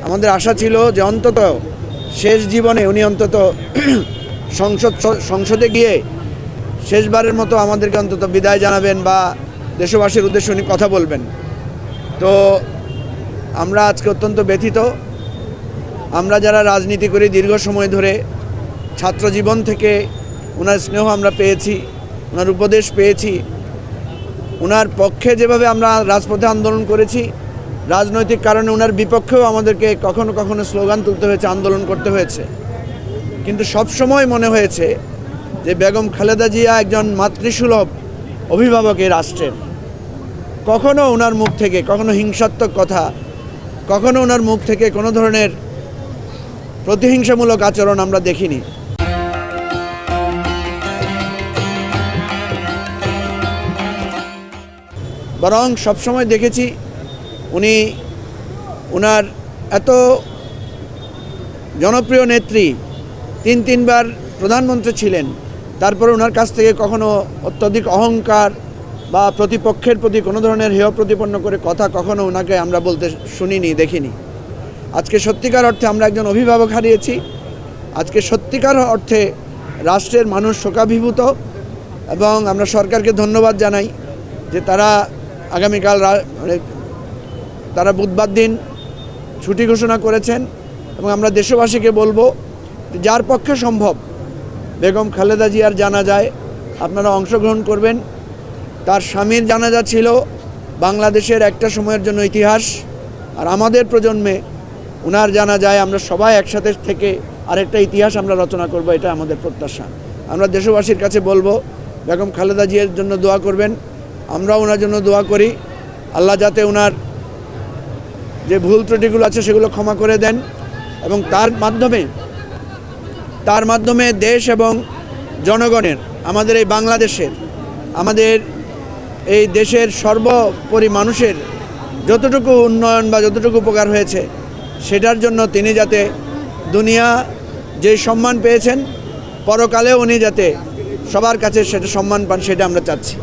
আমাদের আশা ছিল যে অন্তত শেষ জীবনে উনি অন্তত সংসদে গিয়ে শেষবারের মতো আমাদেরকে অন্তত বিদায় জানাবেন বা দেশবাসীর উদ্দেশ্যে উনি কথা বলবেন। তো আমরা আজকে অত্যন্ত ব্যথিত। আমরা যারা রাজনীতি করি দীর্ঘ সময় ধরে, ছাত্র জীবন থেকে ওনার স্নেহ আমরা পেয়েছি, ওনার উপদেশ পেয়েছি, ওনার পক্ষে যেভাবে আমরা রাজপথে আন্দোলন করেছি, রাজনৈতিক কারণে ওনার বিপক্ষেও আমাদেরকে কখনো কখনো স্লোগান তুলতে হয়েছে, আন্দোলন করতে হয়েছে। কিন্তু সবসময় মনে হয়েছে যে বেগম খালেদা জিয়া একজন মাতৃসুলভ অভিভাবক এই রাষ্ট্রের। কখনো ওনার মুখ থেকে কখনো হিংসাত্মক কথা, কখনো ওনার মুখ থেকে কোনো ধরনের প্রতিহিংসামূলক আচরণ আমরা দেখিনি। বরং সবসময় দেখেছি উনি ওনার এত জনপ্রিয় নেত্রী, তিনবার প্রধানমন্ত্রী ছিলেন, তারপরে ওনার কাছ থেকে কখনো অত্যধিক অহংকার বা প্রতিপক্ষের প্রতি কোনো ধরনের হেয় প্রতিপন্ন করে কথা কখনো ওনাকে আমরা বলতে শুনিনি, দেখিনি। আজকে সত্যিকার অর্থে আমরা একজন অভিভাবক হারিয়েছি। আজকে সত্যিকার অর্থে রাষ্ট্রের মানুষ শোকাভিভূত এবং আমরা সরকারকে ধন্যবাদ জানাই যে তারা আগামীকাল তারা বুধবার দিন ছুটি ঘোষণা করেছেন এবং আমরা দেশবাসীকে বলবো যার পক্ষে সম্ভব বেগম খালেদা জিয়ার জানাজায় আপনারা অংশগ্রহণ করবেন। তার স্বামীর জানাজা ছিল বাংলাদেশের একটা সময়ের জন্য ইতিহাস, আর আমাদের প্রজন্মে ওনার জানাজায় আমরা সবাই একসাথে থেকে আরেকটা ইতিহাস আমরা রচনা করব, এটা আমাদের প্রত্যাশা। আমরা দেশবাসীর কাছে বলবো বেগম খালেদা জিয়ার জন্য দোয়া করবেন, আমরাও ওনার জন্য দোয়া করি। আল্লাহ যাতে ওনার যে ভুল ত্রুটিগুলো আছে সেগুলো ক্ষমা করে দেন এবং তার মাধ্যমে দেশ এবং জনগণের, আমাদের এই বাংলাদেশের, আমাদের এই দেশের সর্বোপরি মানুষের যতটুকু উন্নয়ন বা যতটুকু উপকার হয়েছে সেটার জন্য তিনি যাতে দুনিয়া যে সম্মান পেয়েছেন পরকালেও উনি যাতে সবার কাছে সেটা সম্মান পান, সেটা আমরা চাচ্ছি।